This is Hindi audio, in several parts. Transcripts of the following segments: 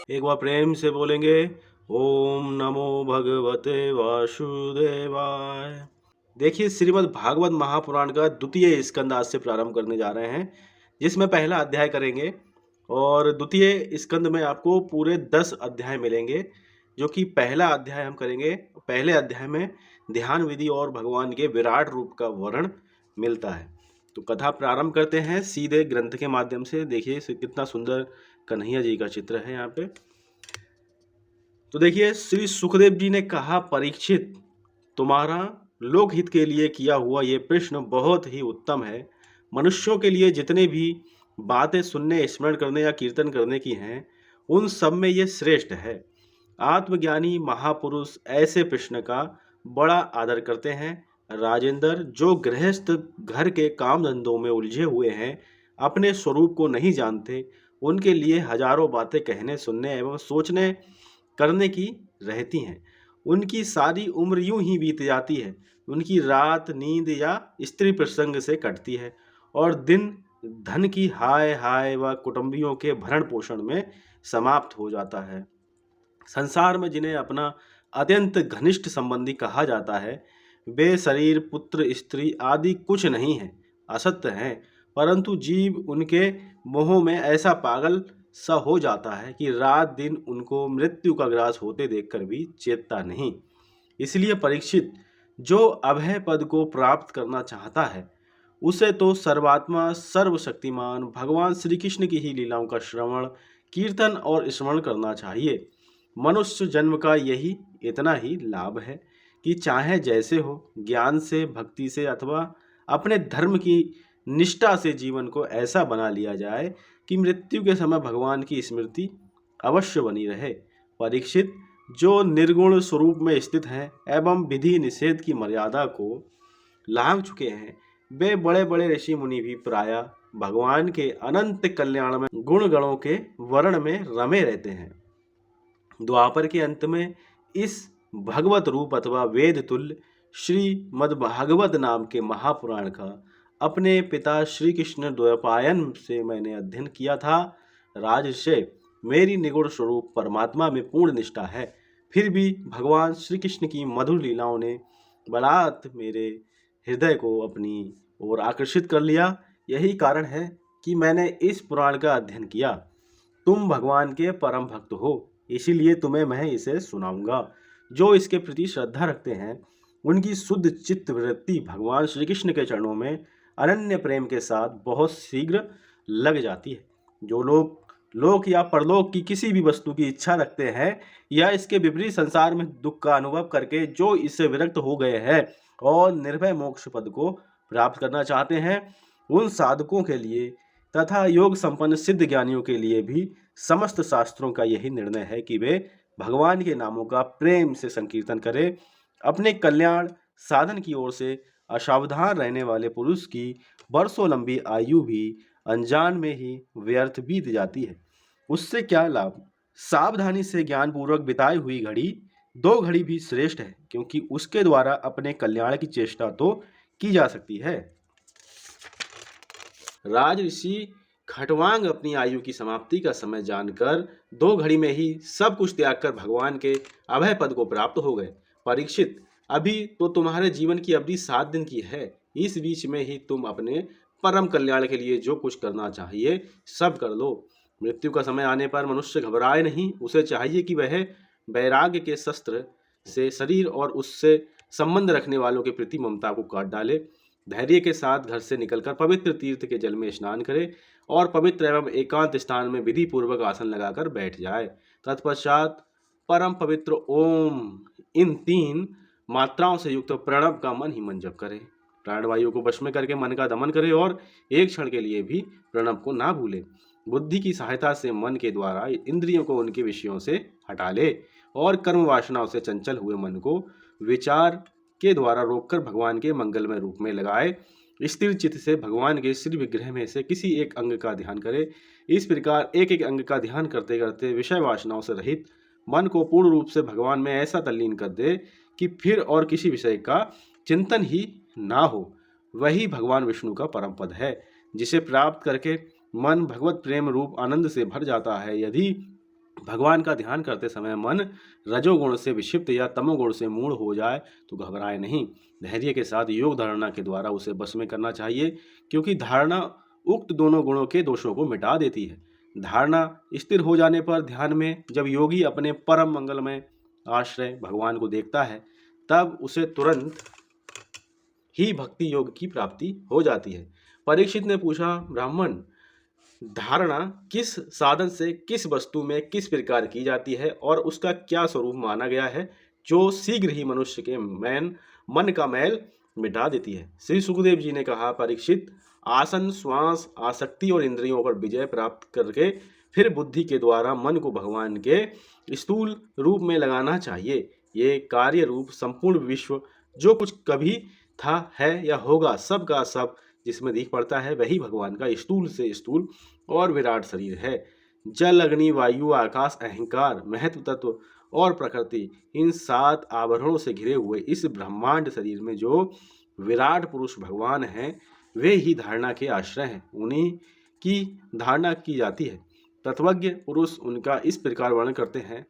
एक बार प्रेम से बोलेंगे, ओम नमो भगवते वासुदेवाय। देखिए, श्रीमद् भागवत महापुराण का द्वितीय स्कंद आज से प्रारंभ करने जा रहे हैं, जिसमें पहला अध्याय करेंगे और द्वितीय स्कंद में आपको पूरे 10 अध्याय मिलेंगे। जो कि पहला अध्याय हम करेंगे, पहले अध्याय में ध्यान विधि और भगवान के विराट रूप का वर्णन मिलता है। तो कथा प्रारंभ करते हैं सीधे ग्रंथ के माध्यम से। देखिए कितना सुंदर कन्हैया जी का चित्र है यहाँ पे। तो देखिए, श्री सुखदेव जी ने कहा, परीक्षित, तुम्हारा लोकहित के लिए किया हुआ ये प्रश्न बहुत ही उत्तम है। मनुष्यों के लिए जितने भी बातें सुनने, स्मरण करने या कीर्तन करने की हैं, उन सब में ये श्रेष्ठ है। आत्मज्ञानी महापुरुष ऐसे प्रश्न का बड़ा आदर करते हैं। राजेंद्र, जो गृहस्थ घर के काम धंधों में उलझे हुए हैं, अपने स्वरूप को नहीं जानते, उनके लिए हजारों बातें कहने, सुनने एवं सोचने करने की रहती हैं। उनकी सारी उम्र यूं ही बीत जाती है। उनकी रात नींद या स्त्री प्रसंग से कटती है और दिन धन की हाय हाय व कुटुंबियों के भरण पोषण में समाप्त हो जाता है। संसार में जिन्हें अपना अत्यंत घनिष्ठ संबंधी कहा जाता है, वे शरीर, पुत्र, स्त्री आदि कुछ नहीं है, असत्य हैं। परंतु जीव उनके मोह में ऐसा पागल सा हो जाता है कि रात दिन उनको मृत्यु का ग्रास होते देखकर भी चेतता नहीं। इसलिए परीक्षित, जो अभय पद को प्राप्त करना चाहता है, उसे तो सर्वात्मा सर्वशक्तिमान भगवान श्री कृष्ण की ही लीलाओं का श्रवण, कीर्तन और स्मरण करना चाहिए। मनुष्य जन्म का यही इतना ही लाभ है कि चाहे जैसे हो, ज्ञान से, भक्ति से अथवा अपने धर्म की निष्ठा से जीवन को ऐसा बना लिया जाए कि मृत्यु के समय भगवान की स्मृति अवश्य बनी रहे। परीक्षित, जो निर्गुण स्वरूप में स्थित हैं एवं विधि निषेध की मर्यादा को लांघ चुके हैं, वे बड़े बड़े ऋषि मुनि भी प्रायः भगवान के अनंत कल्याण में गुण गणों के वर्ण में रमे रहते हैं। द्वापर के अंत में इस भगवत रूप अथवा वेद तुल्य श्रीमद्भागवत नाम के महापुराण का अपने पिता श्री कृष्ण द्वैपायन से मैंने अध्ययन किया था। राजर्षि, मेरी निगुण स्वरूप परमात्मा में पूर्ण निष्ठा है, फिर भी भगवान श्री कृष्ण की मधुर लीलाओं ने बलात् मेरे हृदय को अपनी ओर आकर्षित कर लिया। यही कारण है कि मैंने इस पुराण का अध्ययन किया। तुम भगवान के परम भक्त हो, इसीलिए तुम्हें मैं इसे सुनाऊंगा। जो इसके प्रति श्रद्धा रखते हैं, उनकी शुद्ध चित्त वृत्ति भगवान श्री कृष्ण के चरणों में अनन्य प्रेम के साथ बहुत शीघ्र लग जाती है। जो लोग लोक या परलोक की किसी भी वस्तु की इच्छा रखते हैं या इसके विपरीत संसार में दुख का अनुभव करके जो इससे विरक्त हो गए हैं और निर्भय मोक्ष पद को प्राप्त करना चाहते हैं, उन साधकों के लिए तथा योग संपन्न सिद्ध ज्ञानियों के लिए भी समस्त शास्त्रों का यही निर्णय है कि वे भगवान के नामों का प्रेम से संकीर्तन करें। अपने कल्याण साधन की ओर से असावधान रहने वाले पुरुष की वर्षों लंबी आयु भी अनजान में ही व्यर्थ बीत जाती है। उससे क्या लाभ? सावधानी से ज्ञान पूर्वक बिताई हुई घड़ी 2 घड़ी भी श्रेष्ठ है, क्योंकि उसके द्वारा अपने कल्याण की चेष्टा तो की जा सकती है। राजऋषि खटवांग अपनी आयु की समाप्ति का समय जानकर 2 घड़ी में ही सब कुछ त्याग कर भगवान के अभय पद को प्राप्त हो गए। परीक्षित, अभी तो तुम्हारे जीवन की अवधि 7 दिन की है। इस बीच में ही तुम अपने परम कल्याण के लिए जो कुछ करना चाहिए सब कर लो। मृत्यु का समय आने पर मनुष्य घबराए नहीं। उसे चाहिए कि वह वैराग्य के शस्त्र से शरीर और उससे संबंध रखने वालों के प्रति ममता को काट डाले। धैर्य के साथ घर से निकलकर पवित्र तीर्थ के जल में स्नान करे और पवित्र एवं एकांत स्थान में विधि पूर्वक आसन लगाकर बैठ जाए। तत्पश्चात परम पवित्र ओम इन 3 मात्राओं से युक्त प्रणव का मन ही मन जप करे। प्राणवायु को वश में करके मन का दमन करे और एक क्षण के लिए भी प्रणव को ना भूले। बुद्धि की सहायता से मन के द्वारा इंद्रियों को उनके विषयों से हटा ले और कर्म वासनाओं से चंचल हुए मन को विचार के द्वारा रोककर भगवान के मंगलमय रूप में लगाए। स्थिर चित्त से भगवान के श्री विग्रह में से किसी एक अंग का ध्यान करे। इस प्रकार एक एक अंग का ध्यान करते करते विषय वासनाओं से रहित मन को पूर्ण रूप से भगवान में ऐसा तल्लीन कर दे कि फिर और किसी विषय का चिंतन ही ना हो। वही भगवान विष्णु का परम पद है, जिसे प्राप्त करके मन भगवत प्रेम रूप आनंद से भर जाता है। यदि भगवान का ध्यान करते समय मन रजोगुण से विक्षिप्त या तमोगुण से मूढ़ हो जाए तो घबराए नहीं। धैर्य के साथ योग धारणा के द्वारा उसे बस में करना चाहिए, क्योंकि धारणा उक्त दोनों गुणों के दोषों को मिटा देती है। धारणा स्थिर हो जाने पर ध्यान में जब योगी अपने परम मंगलमय आश्रय भगवान को देखता है, तब उसे तुरंत ही भक्ति योग की प्राप्ति हो जाती है। परीक्षित ने पूछा, ब्राह्मण, धारणा किस साधन से किस वस्तु में किस प्रकार की जाती है और उसका क्या स्वरूप माना गया है जो शीघ्र ही मनुष्य के मन का मैल मिटा देती है? श्री सुखदेव जी ने कहा, परीक्षित, आसन, श्वास, आसक्ति और इंद्रियों पर विजय प्राप्त करके फिर बुद्धि के द्वारा मन को भगवान के स्थूल रूप में लगाना चाहिए। ये कार्य रूप संपूर्ण विश्व जो कुछ कभी था, है या होगा, सब का सब जिसमें दिख पड़ता है, वही भगवान का स्थूल से स्थूल और विराट शरीर है। जल, अग्नि, वायु, आकाश, अहंकार, महत्व तत्व और प्रकृति, इन 7 आभरणों से घिरे हुए इस ब्रह्मांड शरीर में जो विराट पुरुष भगवान हैं, वे ही धारणा के आश्रय हैं। उन्हीं की धारणा की जाती है। तत्वज्ञ पुरुष उनका इस प्रकार वर्णन करते हैं,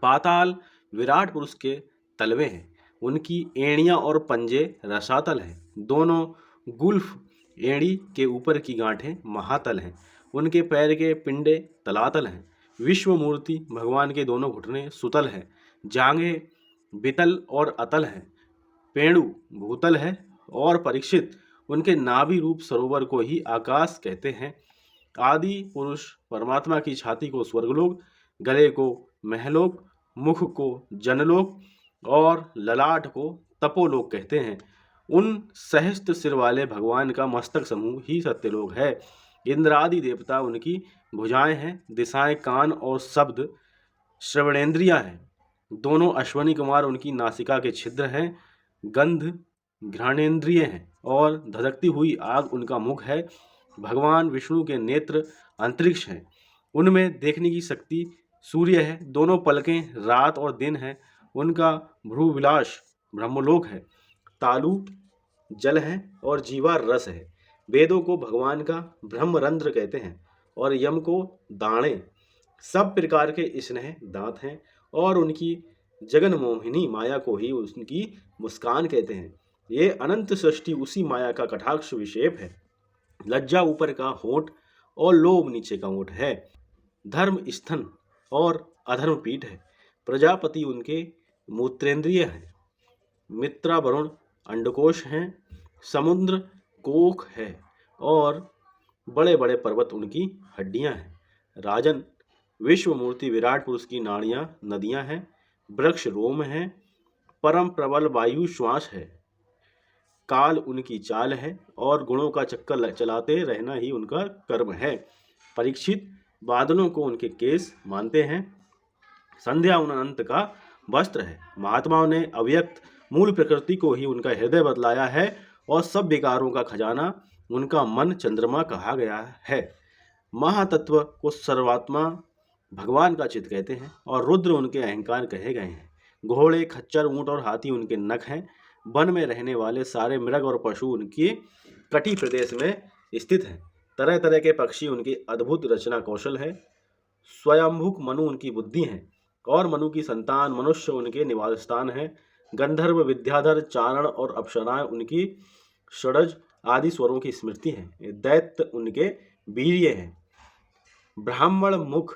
पाताल विराट पुरुष के तलवे हैं, उनकी एड़ियां और पंजे रसातल हैं, दोनों गुल्फ एड़ी के ऊपर की गांठें महातल हैं, उनके पैर के पिंडे तलातल हैं। विश्व मूर्ति भगवान के दोनों घुटने सुतल हैं, जांघें बितल और अतल हैं, पेड़ु भूतल है। और परीक्षित, उनके नाभि रूप सरोवर को ही आकाश कहते हैं। आदि पुरुष परमात्मा की छाती को स्वर्गलोक, गले को महलोक, मुख को जनलोक और ललाट को तपोलोक कहते हैं। उन सहस्त्र सिर वाले भगवान का मस्तक समूह ही सत्यलोक है। इंद्र आदि देवता उनकी भुजाएं हैं, दिशाएं कान और शब्द श्रवणेन्द्रियां हैं। दोनों अश्वनी कुमार उनकी नासिका के छिद्र हैं, गंध घ्राणेन्द्रिय हैं और धधकती हुई आग उनका मुख है। भगवान विष्णु के नेत्र अंतरिक्ष हैं, उनमें देखने की शक्ति सूर्य है। दोनों पलकें रात और दिन है, उनका भ्रूविलास ब्रह्मलोक है। तालु जल है और जीवा रस है। वेदों को भगवान का ब्रह्मरंध्र कहते हैं और यम को दाणे। सब प्रकार के स्नेह दांत हैं और उनकी जगन मोहिनी माया को ही उनकी मुस्कान कहते हैं। ये अनंत सृष्टि उसी माया का कटाक्ष विक्षेप है। लज्जा ऊपर का होंठ और लोभ नीचे का ओंठ है। धर्म स्तन और अधर्म पीठ है। प्रजापति उनके मूत्रेंद्रिय हैं। मित्रा वरुण अंडकोश हैं। समुद्र कोख है और बड़े बड़े पर्वत उनकी हड्डियां हैं। राजन, विश्व मूर्ति विराट पुरुष की नाड़ियां नदियां हैं। वृक्ष रोम है। परम प्रबल वायु श्वास है। काल उनकी चाल है और गुणों का चक्कर चलाते रहना ही उनका कर्म है। परीक्षित, बादलों को उनके केस मानते हैं। संध्या उन अनंत का वस्त्र है। महात्माओं ने अव्यक्त मूल प्रकृति को ही उनका हृदय बतलाया है और सब विकारों का खजाना उनका मन चंद्रमा कहा गया है। महातत्व को सर्वात्मा भगवान का चित्त कहते हैं और रुद्र उनके अहंकार कहे गए हैं। घोड़े, खच्चर, ऊंट और हाथी उनके नख हैं। वन में रहने वाले सारे मृग और पशु उनकी कटी प्रदेश में स्थित हैं। तरह तरह के पक्षी उनकी अद्भुत रचना कौशल है। स्वयंभुक मनु उनकी बुद्धि है और मनु की संतान मनुष्य उनके निवास स्थान है। गंधर्व, विद्याधर, चारण और अप्सराएं उनकी षडज आदि स्वरों की स्मृति है। दैत्य उनके वीर्य हैं। ब्राह्मण मुख,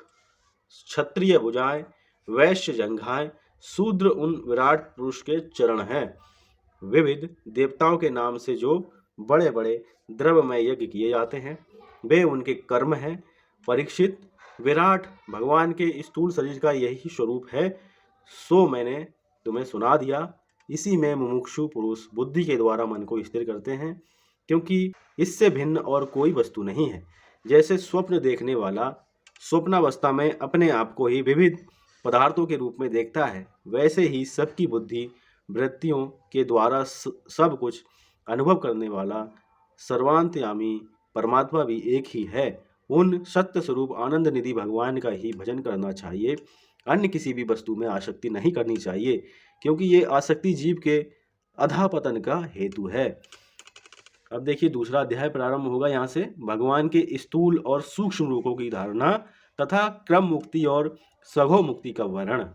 क्षत्रिय भुजाएं, वैश्य जंघाएं, शूद्र उन विराट पुरुष के चरण हैं। विविध देवताओं के नाम से जो बड़े बड़े द्रव्यमय यज्ञ किए जाते हैं, वे उनके कर्म हैं। परीक्षित, विराट भगवान के स्थूल शरीर का यही स्वरूप है, सो मैंने तुम्हें सुना दिया। इसी में मुमुक्षु पुरुष बुद्धि के द्वारा मन को स्थिर करते हैं, क्योंकि इससे भिन्न और कोई वस्तु नहीं है। जैसे स्वप्न देखने वाला स्वप्नावस्था में अपने आप को ही विविध पदार्थों के रूप में देखता है, वैसे ही सबकी बुद्धि वृत्तियों के द्वारा सब कुछ अनुभव करने वाला सर्वांतयामी परमात्मा भी एक ही है। उन सत्य स्वरूप आनंद निधि भगवान का ही भजन करना चाहिए। अन्य किसी भी वस्तु में आसक्ति नहीं करनी चाहिए, क्योंकि ये आसक्ति जीव के अधःपतन का हेतु है। अब देखिए दूसरा अध्याय प्रारंभ होगा यहाँ से। भगवान के स्थूल और सूक्ष्म रूपों की धारणा तथा क्रम मुक्ति और स्वघो मुक्ति का वर्णन।